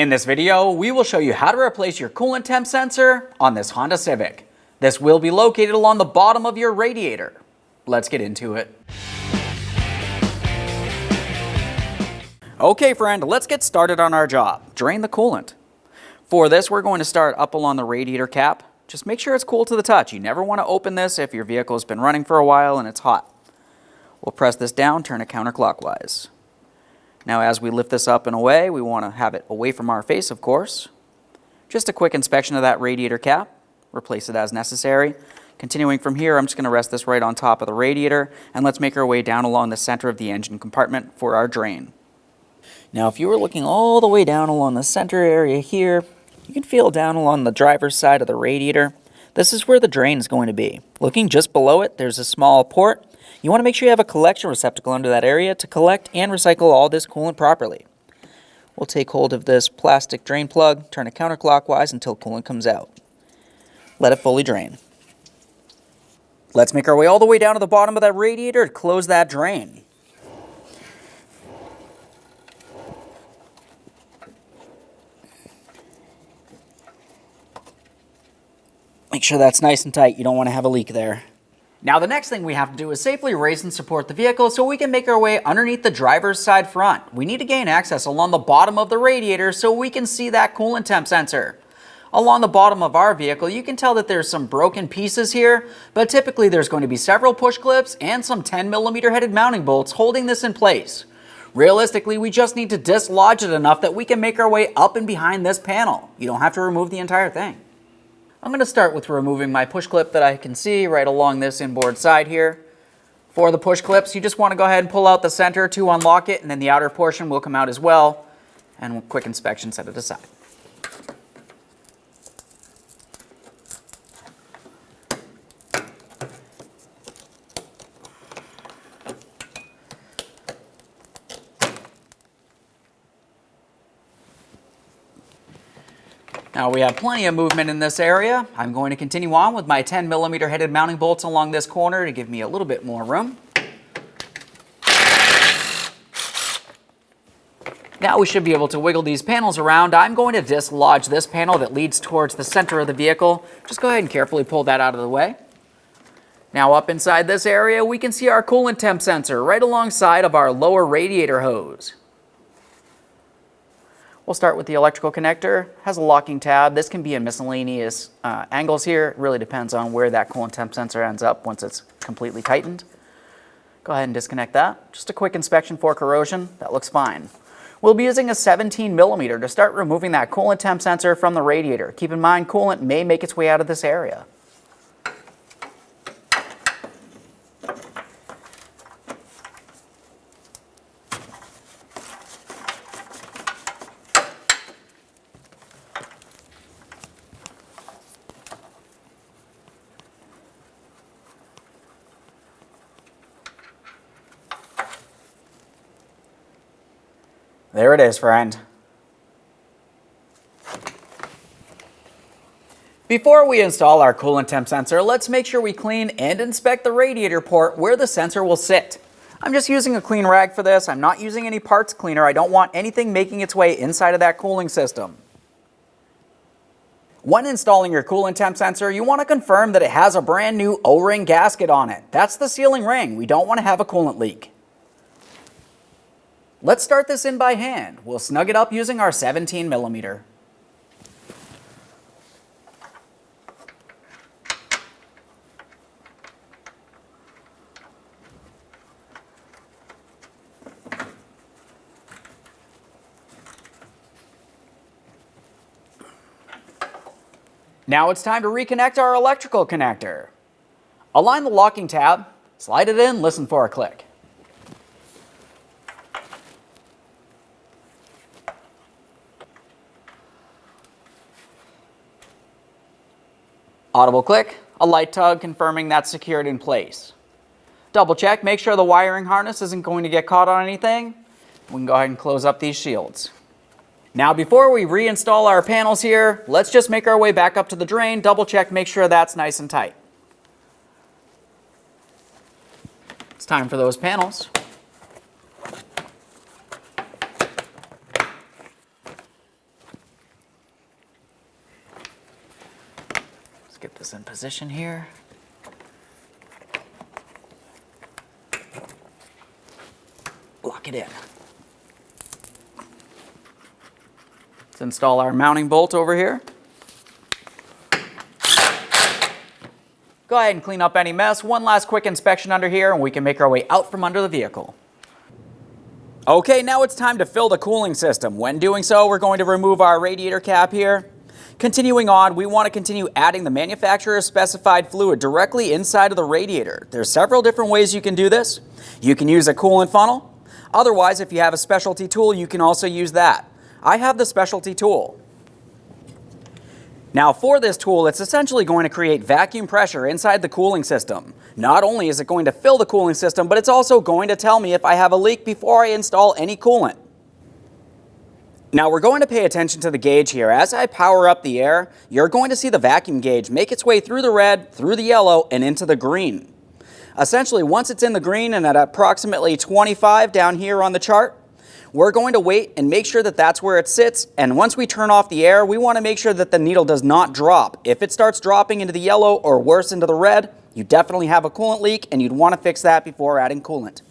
In this video, we will show you how to replace your coolant temp sensor on this Honda Civic. This will be located along the bottom of your radiator. Let's get into it. Okay friend, let's get started on our job. Drain the coolant. For this, we're going to start up along the radiator cap. Just make sure it's cool to the touch. You never want to open this if your vehicle has been running for a while and it's hot. We'll press this down, turn it counterclockwise. Now as we lift this up and away, we want to have it away from our face, of course. Just a quick inspection of that radiator cap. Replace it as necessary. Continuing from here, I'm just going to rest this right on top of the radiator, and let's make our way down along the center of the engine compartment for our drain. Now if you were looking all the way down along the center area here, you can feel down along the driver's side of the radiator. This is where the drain is going to be. Looking just below it, there's a small port. You want to make sure you have a collection receptacle under that area to collect and recycle all this coolant properly. We'll take hold of this plastic drain plug, turn it counterclockwise until coolant comes out. Let it fully drain. Let's make our way all the way down to the bottom of that radiator to close that drain. Make sure that's nice and tight. You don't want to have a leak there. Now the next thing we have to do is safely raise and support the vehicle so we can make our way underneath the driver's side front. We need to gain access along the bottom of the radiator so we can see that coolant temp sensor. Along the bottom of our vehicle, you can tell that there's some broken pieces here, but typically there's going to be several push clips and some 10mm headed mounting bolts holding this in place. Realistically, we just need to dislodge it enough that we can make our way up and behind this panel. You don't have to remove the entire thing. I'm going to start with removing my push clip that I can see right along this inboard side here. For the push clips, you just want to go ahead and pull out the center to unlock it, and then the outer portion will come out as well. And with quick inspection, set it aside. Now we have plenty of movement in this area. I'm going to continue on with my 10mm headed mounting bolts along this corner to give me a little bit more room. Now we should be able to wiggle these panels around. I'm going to dislodge this panel that leads towards the center of the vehicle. Just go ahead and carefully pull that out of the way. Now up inside this area, we can see our coolant temp sensor right alongside of our lower radiator hose. We'll start with the electrical connector. It has a locking tab. This can be in miscellaneous angles here. It really depends on where that coolant temp sensor ends up once it's completely tightened. Go ahead and disconnect that. Just a quick inspection for corrosion. That looks fine. We'll be using a 17mm to start removing that coolant temp sensor from the radiator. Keep in mind, coolant may make its way out of this area. There it is, friend. Before we install our coolant temp sensor, let's make sure we clean and inspect the radiator port where the sensor will sit. I'm just using a clean rag for this. I'm not using any parts cleaner. I don't want anything making its way inside of that cooling system. When installing your coolant temp sensor, you want to confirm that it has a brand new O-ring gasket on it. That's the sealing ring. We don't want to have a coolant leak. Let's start this in by hand. We'll snug it up using our 17mm. Now it's time to reconnect our electrical connector. Align the locking tab, slide it in, listen for a click. Audible click, a light tug confirming that's secured in place. Double check, make sure the wiring harness isn't going to get caught on anything. We can go ahead and close up these shields. Now before we reinstall our panels here, let's just make our way back up to the drain, double check, make sure that's nice and tight. It's time for those panels. get this in position here. Lock it in. Let's install our mounting bolt over here. Go ahead and clean up any mess. One last quick inspection under here and we can make our way out from under the vehicle. Okay, now it's time to fill the cooling system. When doing so, we're going to remove our radiator cap here. Continuing on, we want to continue adding the manufacturer's specified fluid directly inside of the radiator. There's several different ways you can do this. You can use a coolant funnel. Otherwise, if you have a specialty tool, you can also use that. I have the specialty tool. Now for this tool, it's essentially going to create vacuum pressure inside the cooling system. Not only is it going to fill the cooling system, but it's also going to tell me if I have a leak before I install any coolant. Now we're going to pay attention to the gauge here. As I power up the air, you're going to see the vacuum gauge make its way through the red, through the yellow, and into the green. Essentially, once it's in the green and at approximately 25 down here on the chart, we're going to wait and make sure that that's where it sits, and once we turn off the air, we want to make sure that the needle does not drop. If it starts dropping into the yellow or worse into the red, you definitely have a coolant leak and you'd want to fix that before adding coolant.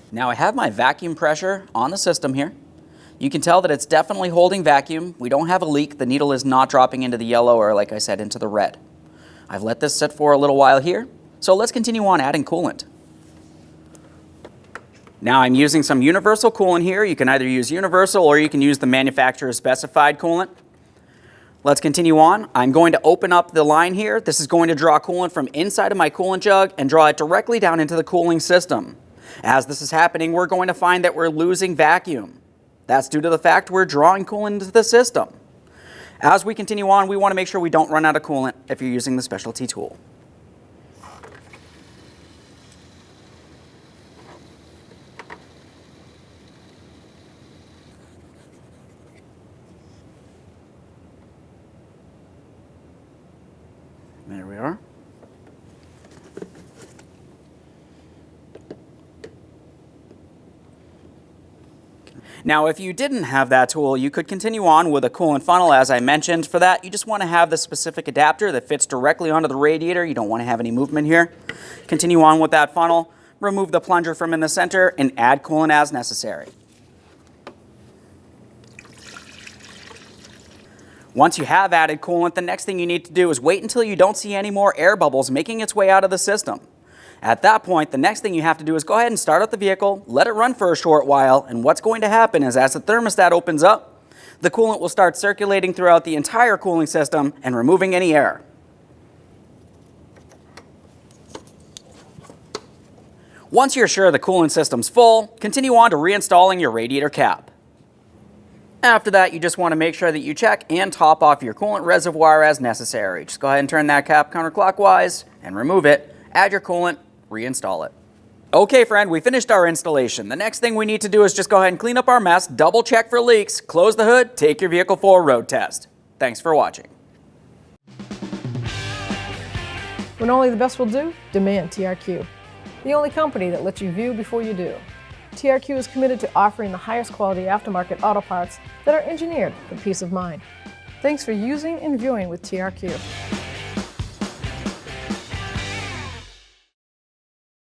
Now I have my vacuum pressure on the system here. You can tell that it's definitely holding vacuum. We don't have a leak. The needle is not dropping into the yellow or, like I said, into the red. I've let this sit for a little while here. So let's continue on adding coolant. Now I'm using some universal coolant here. You can either use universal or you can use the manufacturer's specified coolant. Let's continue on. I'm going to open up the line here. This is going to draw coolant from inside of my coolant jug and draw it directly down into the cooling system. As this is happening, we're going to find that we're losing vacuum. That's due to the fact we're drawing coolant into the system. As we continue on, we want to make sure we don't run out of coolant if you're using the specialty tool. There we are. Now, if you didn't have that tool, you could continue on with a coolant funnel, as I mentioned. For that, you just want to have the specific adapter that fits directly onto the radiator. You don't want to have any movement here. Continue on with that funnel, remove the plunger from in the center, and add coolant as necessary. Once you have added coolant, the next thing you need to do is wait until you don't see any more air bubbles making its way out of the system. At that point, the next thing you have to do is go ahead and start up the vehicle, let it run for a short while, and what's going to happen is as the thermostat opens up, the coolant will start circulating throughout the entire cooling system and removing any air. Once you're sure the coolant system's full, continue on to reinstalling your radiator cap. After that, you just want to make sure that you check and top off your coolant reservoir as necessary. Just go ahead and turn that cap counterclockwise and remove it, add your coolant, reinstall it. Okay, friend, we finished our installation. The next thing we need to do is just go ahead and clean up our mess, double check for leaks, close the hood, take your vehicle for a road test. Thanks for watching. When only the best will do, demand TRQ. The only company that lets you view before you do. TRQ is committed to offering the highest quality aftermarket auto parts that are engineered for peace of mind. Thanks for using and viewing with TRQ.